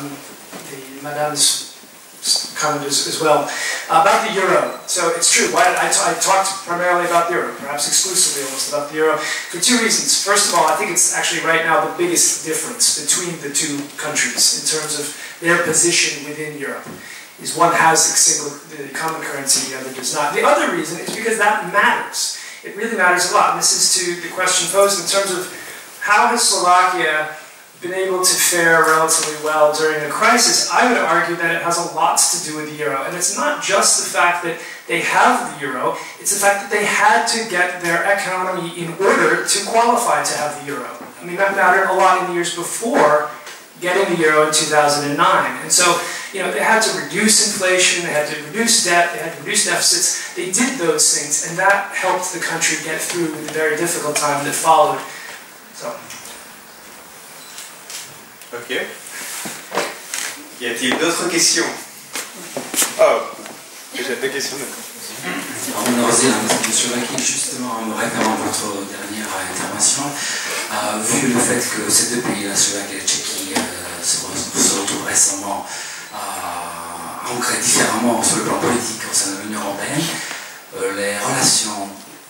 the Madame's comment as well about the euro. So it's true. I talked primarily about the euro, perhaps exclusively almost about the euro, for two reasons. First of all, I think it's actually right now the biggest difference between the two countries in terms of their position within Europe. Is one has the common currency, the other does not. The other reason is because that matters. It really matters a lot. And this is to the question posed in terms of how has Slovakia been able to fare relatively well during a crisis. I would argue that it has a lot to do with the euro. And it's not just the fact that they have the euro, it's the fact that they had to get their economy in order to qualify to have the euro. I mean, that mattered a lot in the years before getting the euro in 2009. And so, you know, they had to reduce inflation, they had to reduce debt, they had to reduce deficits. They did those things, and that helped the country get through the very difficult time that followed. So. Ok. Y a-t-il d'autres questions? Oh, j'ai deux questions. Monsieur Vaki, justement, en me référant à votre dernière intervention, vu le fait que ces deux pays, la Slovaquie et la Tchéquie, se retrouvent récemment ancrés différemment sur le plan politique au sein de l'Union européenne, les relations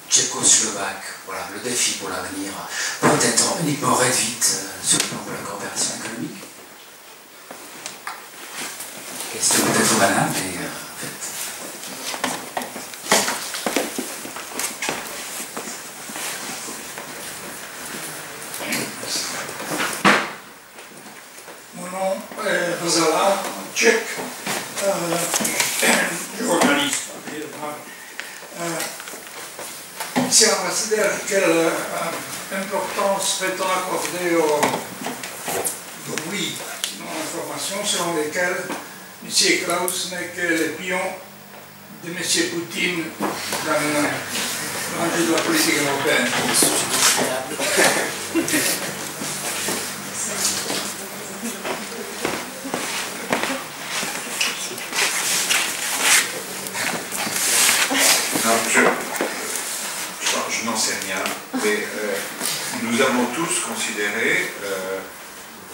tchéco-slovaques, voilà, le défi pour l'avenir, peut être uniquement réduite sur le plan de la coopération économique. Question peut-être banale, mais en fait. Mon nom est Razala, tchèque, journaliste. Monsieur l'ambassadeur, quelle importance fait-on accorder au bruit, aux informations selon lesquelles M. Klaus n'est que le pion de M. Poutine dans l'enjeu de la politique européenne? Je n'en sais rien, mais nous avons tous considéré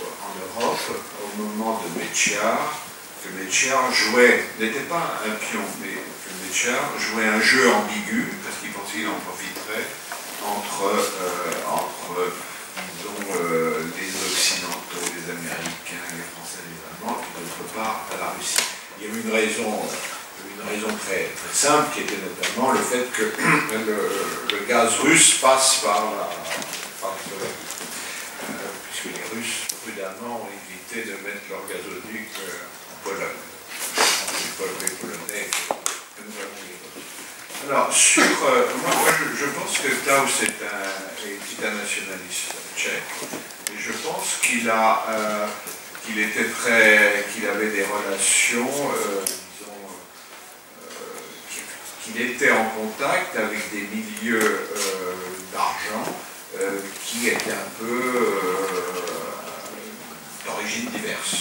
en Europe, au moment de Mečiar, que Mečiar n'était pas un pion, mais que Mečiar jouait un jeu ambigu, parce qu'il pensait qu'il en profiterait entre disons, les Occidentaux, les Américains, les Français, les Allemands, et d'autre part à la Russie. Il y a eu une raison très simple, qui était notamment le fait que le gaz russe passe par la Slovaquie. Puisque les Russes, prudemment, ont évité de mettre leur gazoduc en Pologne. Les Polonais que nous avons eu. Alors, moi je pense que Klaus est un nationaliste tchèque, et je pense qu'il avait des relations, qu'il était en contact avec des milieux d'argent qui étaient un peu d'origine diverse.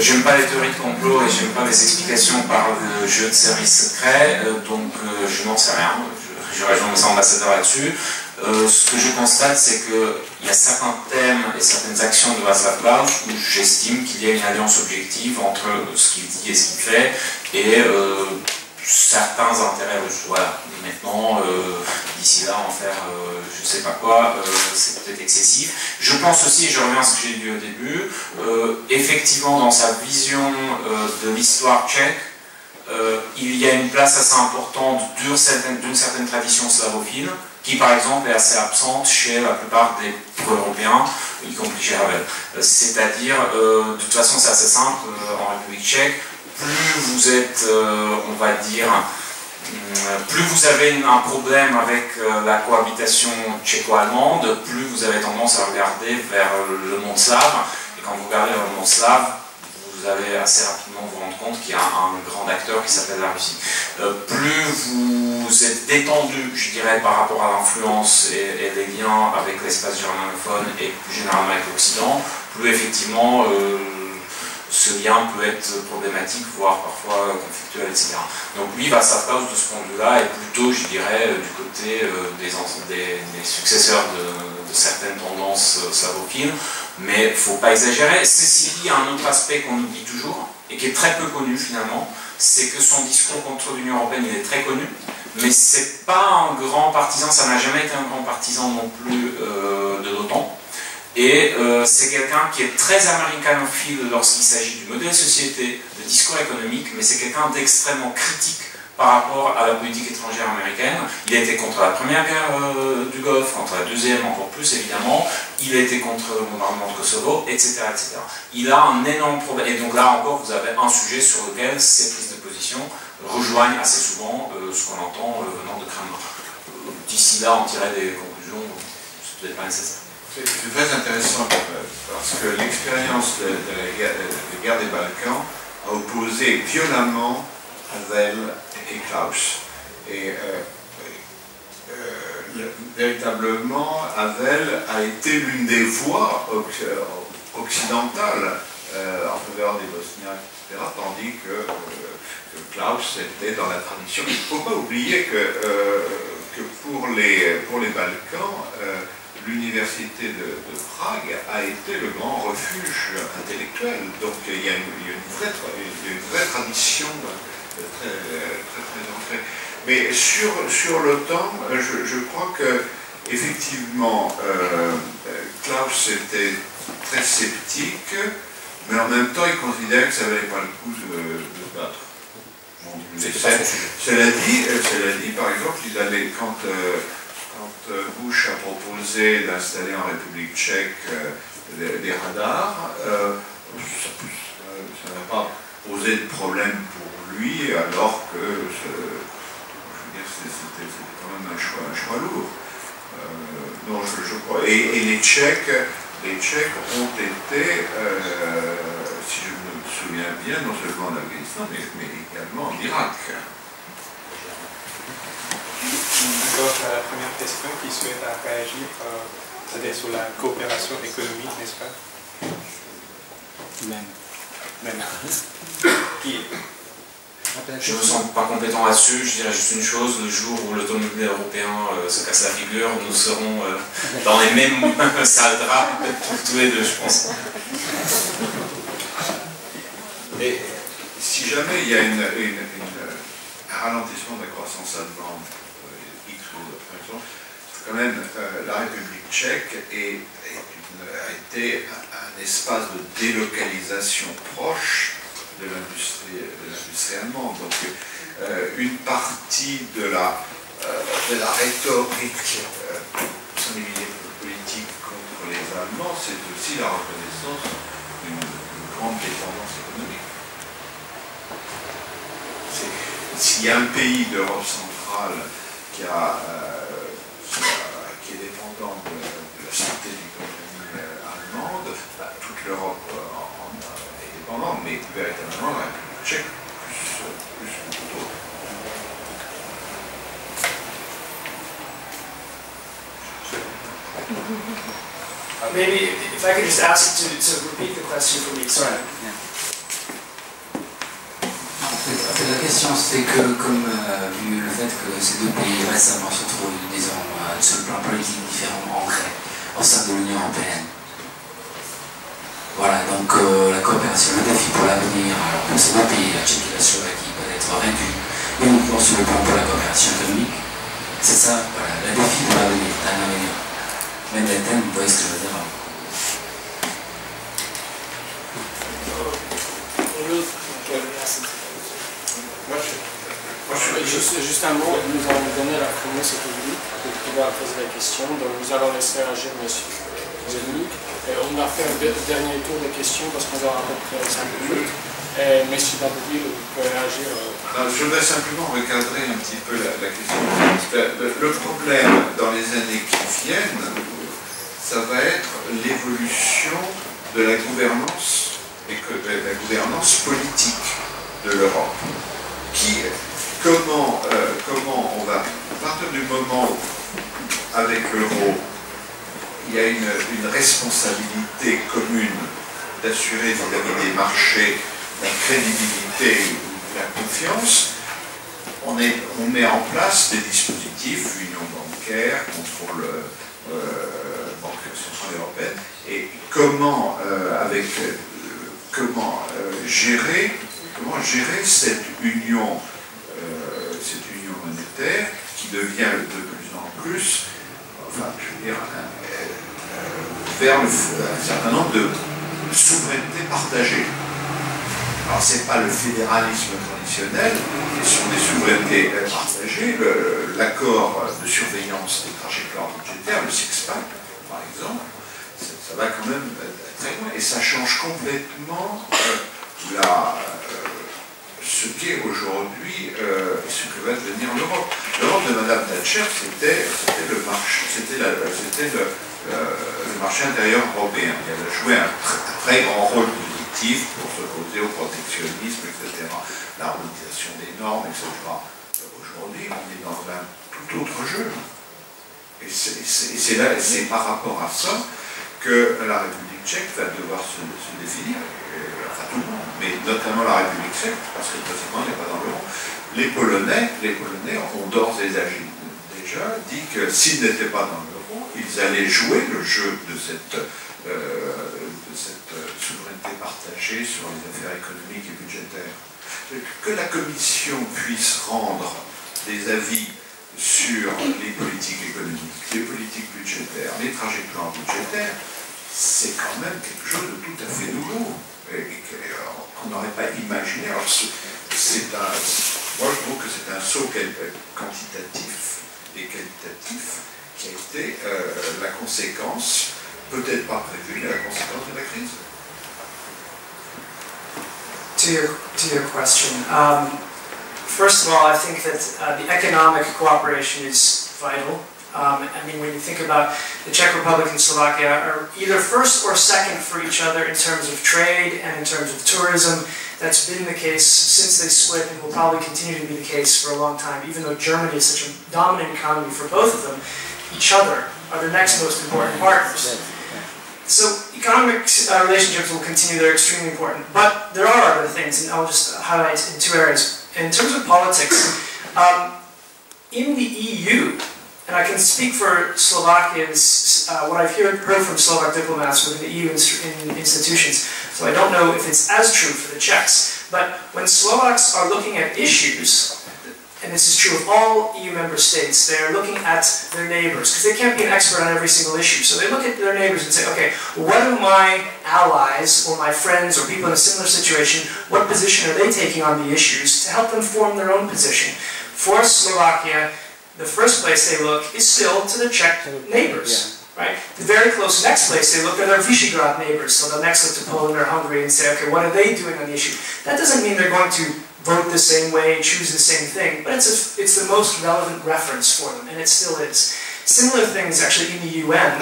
J'aime pas les théories de complot et j'aime pas les explications par le jeu de services secrets, donc je n'en sais rien. Je rejoins mes ambassadeurs là-dessus. Ce que je constate, c'est qu'il y a certains thèmes et certaines actions de Václav Klaus où j'estime qu'il y a une alliance objective entre ce qu'il dit et ce qu'il fait et certains intérêts russes. Voilà. Et maintenant, d'ici là, en faire je sais pas quoi, c'est peut-être excessif. Je pense aussi, et je reviens à ce que j'ai dit au début, effectivement, dans sa vision de l'histoire tchèque, il y a une place assez importante d'une certaine tradition slavophile, qui par exemple est assez absente chez la plupart des pro-européens, y compris chez Havel. C'est-à-dire, de toute façon c'est assez simple, en République tchèque, plus vous êtes, on va dire, plus vous avez un problème avec la cohabitation tchéco-allemande, plus vous avez tendance à regarder vers le monde slave, et quand vous regardez vers le monde slave, vous allez assez rapidement vous rendre compte qu'il y a un grand acteur qui s'appelle la Russie. Plus vous êtes détendu, je dirais, par rapport à l'influence et les liens avec l'espace germanophone et plus généralement avec l'Occident, plus effectivement ce lien peut être problématique, voire parfois conflictuel, etc. Donc lui, Václav Klaus, de ce point de vue-là, est plutôt, je dirais, du côté des successeurs de certaines tendances slavophiles, mais il ne faut pas exagérer. Ceci dit, il y a un autre aspect qu'on oublie toujours, et qui est très peu connu finalement, c'est que son discours contre l'Union européenne, il est très connu, mais c'est pas un grand partisan, ça n'a jamais été un grand partisan non plus de l'OTAN. Et c'est quelqu'un qui est très américanophile lorsqu'il s'agit du modèle de société, de discours économique, mais c'est quelqu'un d'extrêmement critique par rapport à la politique étrangère américaine. Il a été contre la première guerre du Golfe, contre la deuxième encore plus évidemment, il a été contre le bombardement de Kosovo, etc., etc. Il a un énorme problème, et donc là encore vous avez un sujet sur lequel ces prises de position rejoignent assez souvent ce qu'on entend venant de Kremlin. D'ici là, on tirait des conclusions, c'est peut-être pas nécessaire. C'est très intéressant parce que l'expérience de la guerre des Balkans a opposé violemment Havel et Klaus. Et véritablement, Havel a été l'une des voix occidentales en faveur des Bosniaques, etc., tandis que Klaus était dans la tradition. Il ne faut pas oublier que pour les Balkans, l'université de Prague a été le grand refuge intellectuel. Donc il y a une vraie tradition très ancrée. Mais sur l'OTAN, je crois que effectivement Klaus était très sceptique, mais en même temps il considérait que ça ne valait pas le coup de se battre. Cela dit, par exemple, quand Bush a proposé d'installer en République tchèque des radars, ça n'a pas posé de problème pour lui, alors que c'était quand même un choix lourd. Non, je crois. Et les Tchèques ont été, si je me souviens bien, non seulement en Afghanistan, mais également en Irak. Encore la première question qui souhaite réagir, c'est-à-dire sur la coopération économique, n'est-ce pas? Même. Qui est? Je ne me sens pas compétent là-dessus, je dirais juste une chose, le jour où l'automobile européen se casse la figure, nous serons dans les mêmes salles de rap, tous les deux, je pense. Et si jamais il y a un ralentissement de la croissance allemande, quand même, la République tchèque a été un espace de délocalisation proche de l'industrie allemande. Donc, une partie de la rhétorique politique contre les Allemands, c'est aussi la reconnaissance d'une grande dépendance économique. S'il y a un pays d'Europe centrale qui est dépendant de la santé d'une compagnie allemande, toute l'Europe est dépendante, mais véritablement la République tchèque plus beaucoup d'autres. Maybe if I could just ask to repeat the question for me. Sorry. La question, c'est que, comme vu le fait que ces deux pays récemment se trouvent, disons, sur le plan politique différemment ancrés au sein de l'Union européenne. Voilà, donc la coopération, le défi pour l'avenir pour ces deux pays, la Tchéquie et la Slovaquie, peut être réduit uniquement sur le plan pour la coopération économique. C'est ça, voilà, le défi pour l'avenir, d'un avenir. Même les thèmes, vous voyez ce que je veux dire. Juste un mot, nous allons donner la première public pour pouvoir poser la question. Donc nous allons laisser agir M. Zelnik. On va faire un dernier tour de questions parce qu'on aura à peu près 5 minutes. Et M. Daboville, vous pouvez réagir. Je voudrais simplement recadrer un petit peu la question. Le problème dans les années qui viennent, ça va être l'évolution de la gouvernance et de la gouvernance politique de l'Europe. Comment on va, à partir du moment où, avec l'euro, il y a une responsabilité commune d'assurer vis-à-vis des marchés la crédibilité ou la confiance, on met en place des dispositifs, union bancaire, contrôle européenne, et comment gérer cette union monétaire qui devient de plus en plus, enfin, je veux dire, vers un certain nombre de souverainetés partagées. Alors, ce n'est pas le fédéralisme traditionnel, ce sont des souverainetés partagées. L'accord de surveillance des trajectoires budgétaires, le six-pack, par exemple, ça va quand même très loin. Et ça change complètement ce qu'est aujourd'hui, ce que va devenir l'Europe. L'Europe de Mme Thatcher, c'était le marché intérieur européen. Elle a joué un très grand rôle positif pour s'opposer au protectionnisme, etc. L'harmonisation des normes, etc. Aujourd'hui, on est dans un tout autre jeu. Et c'est par rapport à ça que la République tchèque va devoir se définir. Enfin, tout le monde, mais notamment la République tchèque, parce que précisément, elle n'est pas dans l'euro. Les Polonais ont d'ores et déjà dit que s'ils n'étaient pas dans l'euro, ils allaient jouer le jeu de cette souveraineté partagée sur les affaires économiques et budgétaires. Que la Commission puisse rendre des avis sur les politiques économiques, les politiques budgétaires, les trajectoires budgétaires, c'est quand même quelque chose de tout à fait nouveau et qu'on n'aurait pas imaginé. Alors, moi, je trouve que c'est un saut quantitatif et qualitatif qui a été la conséquence, peut-être pas prévue, mais la conséquence de la crise. To your question, first of all, I think that the economic cooperation is vital. I mean, when you think about the Czech Republic and Slovakia are either first or second for each other in terms of trade and in terms of tourism. That's been the case since they split and will probably continue to be the case for a long time. Even though Germany is such a dominant economy for both of them, each other are their next most important partners. So economic relationships will continue, they're extremely important. But there are other things, and I'll just highlight in two areas. In terms of politics, in the EU, and I can speak for Slovakians, what I've heard from Slovak diplomats within the EU institutions, so I don't know if it's as true for the Czechs, but when Slovaks are looking at issues, and this is true of all EU member states, they're looking at their neighbors, because they can't be an expert on every single issue. So they look at their neighbors and say, okay, what do my allies or my friends or people in a similar situation, what position are they taking on the issues to help them form their own position? For Slovakia, the first place they look is still to the Czech neighbors. Right? The very close next place they look at their Visegrad neighbors, so they'll next look to Poland or Hungary and say, okay, what are they doing on the issue? That doesn't mean they're going to vote the same way, choose the same thing, but it's the most relevant reference for them, and it still is. Similar things actually in the UN,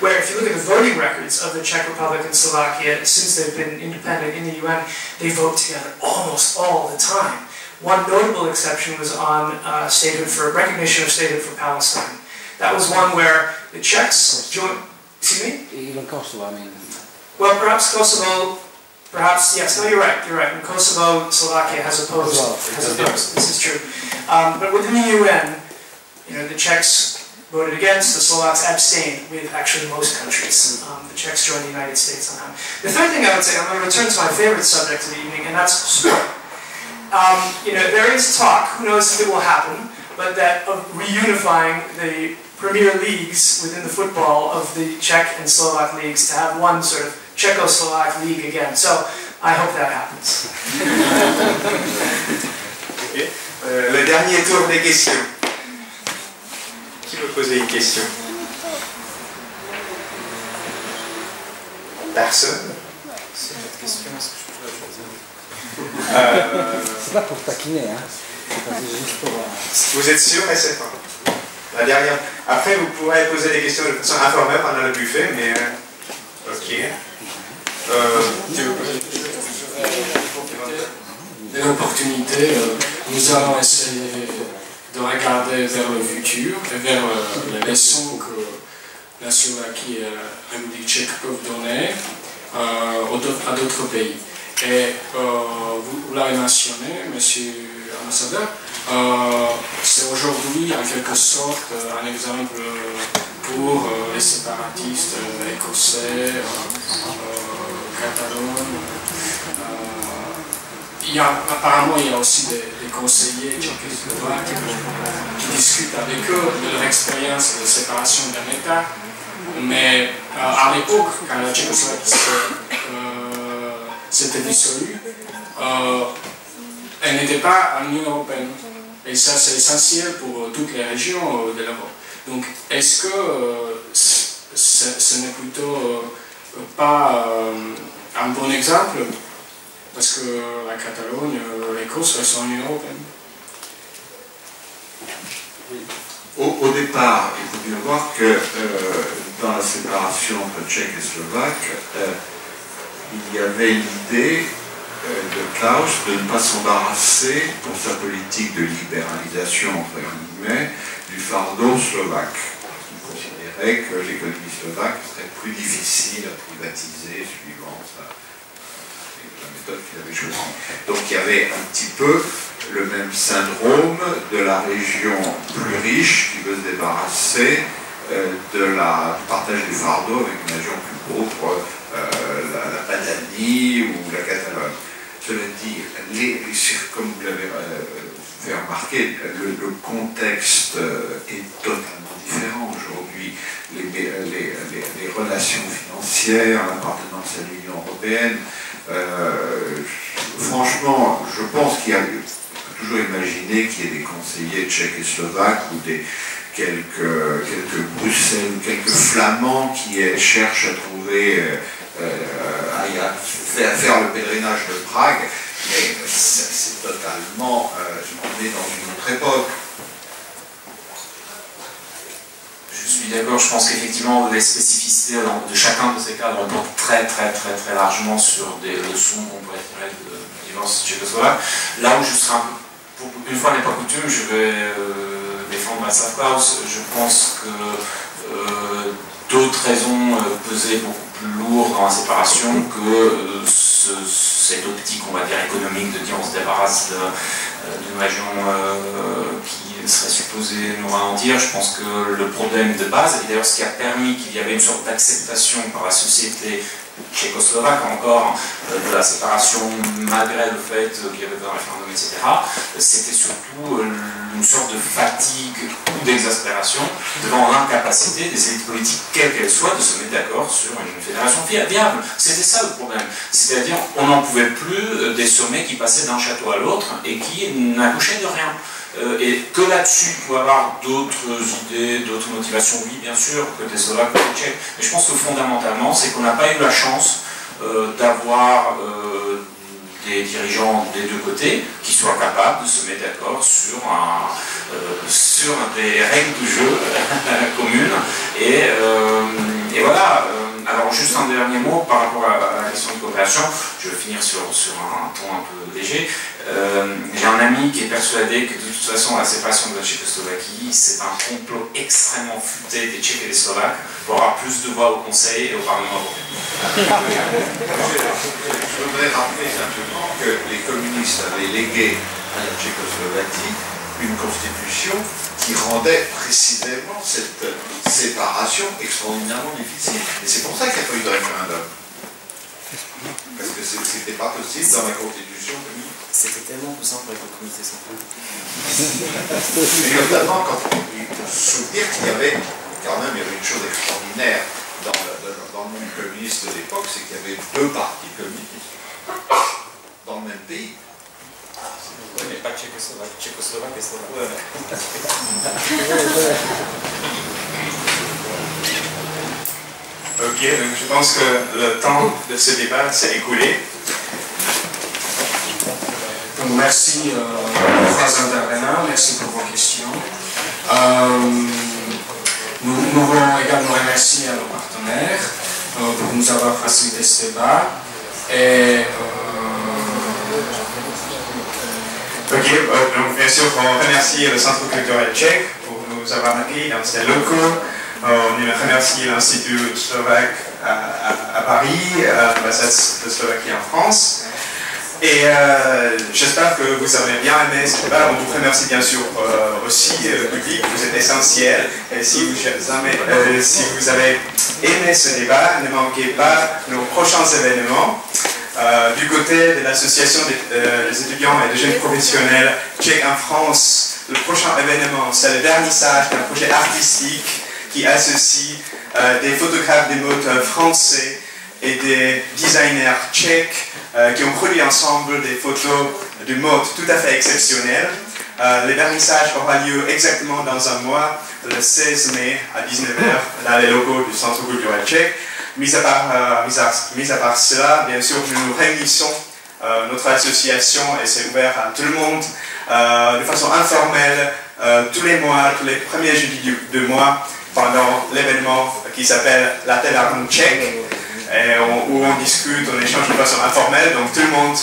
where if you look at the voting records of the Czech Republic and Slovakia, since they've been independent in the UN, they vote together almost all the time. One notable exception was on recognition of statehood for Palestine. That was one where the Czechs joined. Excuse me? Even Kosovo, I mean. Well, perhaps Kosovo. Perhaps, yes, no, you're right. In Kosovo, Slovakia has opposed. This is true. But within the UN, the Czechs voted against, the Slovaks abstained with actually most countries. The Czechs joined the United States somehow. The third thing I would say, I'm going to return to my favorite subject of the evening, and that's sport. There is talk, who knows if it will happen, but that of reunifying the premier leagues within the football of the Czech and Slovak leagues to have one sort of Czechoslovak league again. So I hope that happens. Okay. Le dernier tour des questions. Qui veut poser une question? Personne? C'est notre question, est-ce que je peux la choisir? C'est pas pour taquiner, hein. C'est juste pour... Vous êtes sûr, mais c'est pas. La dernière. Après, vous pourrez poser des questions de façon informelle pendant le buffet, mais... Ok. Tu veux poser une opportunité, nous allons essayer de regarder vers le futur et vers les leçons que la Slovaquie et la République tchèque peuvent donner à d'autres pays. Et vous l'avez mentionné, monsieur l'ambassadeur, c'est aujourd'hui en quelque sorte un exemple pour les séparatistes écossais, Catalogne. Apparemment, il y a aussi des conseillers tchécoslovaques qui discutent avec eux de leur expérience de séparation d'un État. Mais à l'époque, quand la Tchécoslovaquie s'était dissolue, elle n'était pas en Union européenne. Et ça, c'est essentiel pour toutes les régions de l'Europe. Donc, est-ce que ce n'est plutôt pas un bon exemple? Parce que la Catalogne, l'Écosse sont en Union européenne. Au départ, il faut bien voir que dans la séparation entre Tchèques et Slovaques, il y avait l'idée de Klaus de ne pas s'embarrasser pour sa politique de libéralisation, entre guillemets, du fardeau slovaque. Il considérait que l'économie slovaque serait plus difficile à privatiser suivant la méthode qu'il avait choisie. Donc il y avait un petit peu le même syndrome de la région plus riche qui veut se débarrasser du partage du fardeau avec une région plus pauvre, la Padanie ou la Catalogne. Cela dit, comme vous l'avez fait remarquer, le contexte est totalement différent aujourd'hui. Les relations financières, l'appartenance à l'Union européenne, franchement, je pense qu'il y a toujours imaginé qu'il y ait des conseillers tchèques et slovaques ou quelques Bruxelles, quelques Flamands qui cherchent à trouver, faire le pèlerinage de Prague, mais c'est totalement, on est dans une autre époque. Je suis d'accord, je pense qu'effectivement les spécificités de chacun de ces cas reportent très largement sur des leçons qu'on pourrait tirer de l'université tchécoslovaque. Là où je serai un peu, une fois n'est pas coutume, je vais défendre Václav Klaus. Je pense que d'autres raisons pesaient beaucoup plus lourd dans la séparation que cette optique, on va dire, économique de dire on se débarrasse d'une région qui serait supposée nous ralentir. Je pense que le problème de base, et d'ailleurs ce qui a permis qu'il y avait une sorte d'acceptation par la société tchécoslovaque encore de la séparation malgré le fait qu'il y avait un référendum, etc., c'était surtout une sorte de fatigue ou d'exaspération devant l'incapacité des élites politiques, quelles qu'elles soient, de se mettre d'accord sur une fédération viable. C'était ça le problème. C'est-à-dire on n'en pouvait plus des sommets qui passaient d'un château à l'autre et qui n'accouchaient de rien. Et que là-dessus, il faut avoir d'autres idées, d'autres motivations, oui, bien sûr, côté slovaque, côté tchèque. Mais je pense que fondamentalement, c'est qu'on n'a pas eu la chance d'avoir des dirigeants des deux côtés qui soient capables de se mettre d'accord sur des règles du jeu communes. Et voilà. Alors juste un dernier mot par rapport à la question de coopération, je vais finir sur un ton un peu léger. J'ai un ami qui est persuadé que de toute façon la séparation de la Tchécoslovaquie c'est un complot extrêmement futé des Tchèques et des Slovaques pour avoir plus de voix au Conseil et au Parlement européen. Je voudrais rappeler simplement que les communistes avaient légué à la Tchécoslovaquie une constitution qui rendait précisément cette séparation extraordinairement difficile. Et c'est pour ça qu'il n'y a pas eu de référendum. Parce que ce n'était pas possible dans la constitution communiste. C'était tellement plus simple avec le comité central. Et notamment quand il faut se souvenir qu'il y avait quand même une chose extraordinaire dans le monde communiste de l'époque, c'est qu'il y avait deux partis communistes dans le même pays. Oui, mais pas tchécoslovaque, tchécoslovaque et slovaque. Ok, donc je pense que le temps de ce débat s'est écoulé. Donc merci aux trois intervenants, merci pour vos questions. Nous voulons également remercier à nos partenaires pour nous avoir facilité ce débat. Et Ok, donc bien sûr, on remercie le Centre culturel tchèque pour nous avoir accueillis dans ces locaux. On remercie l'Institut slovaque à Paris, l'ambassade de Slovaquie en France. Et j'espère que vous avez bien aimé ce débat. On vous remercie bien sûr aussi le public, vous êtes essentiel. Et si vous avez aimé ce débat, ne manquez pas nos prochains événements. Du côté de l'association des étudiants et des jeunes professionnels tchèques en France, le prochain événement, c'est le vernissage d'un projet artistique qui associe des photographes de mode français et des designers tchèques qui ont produit ensemble des photos de mode tout à fait exceptionnelles. Le vernissage aura lieu exactement dans un mois, le 16 mai à 19h, dans les locaux du Centre culturel tchèque. Mis à part cela, bien sûr, nous réunissons notre association et c'est ouvert à tout le monde de façon informelle tous les mois, tous les premiers jeudis du mois pendant l'événement qui s'appelle la Taverne tchèque où on discute, on échange de façon informelle, donc tout le monde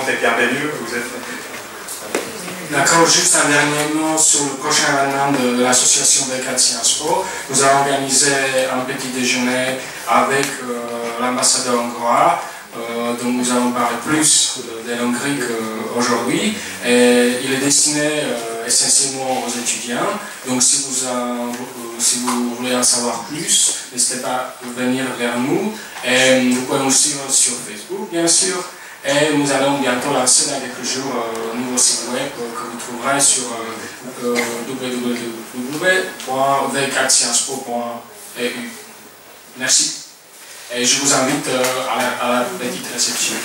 est bienvenu. D'accord, juste un dernier mot sur le prochain événement de l'association des cadres Sciences Po. Nous avons organisé un petit déjeuner avec l'ambassadeur hongrois, dont nous allons parler plus de l'Hongrie qu'aujourd'hui. Il est destiné essentiellement aux étudiants, donc si vous voulez en savoir plus, n'hésitez pas à venir vers nous. Et vous pouvez nous suivre sur Facebook, bien sûr. Et nous allons bientôt lancer dans quelques jours un nouveau site web que vous trouverez sur www.v4sciencespo.eu. Merci. Et je vous invite à la petite réception.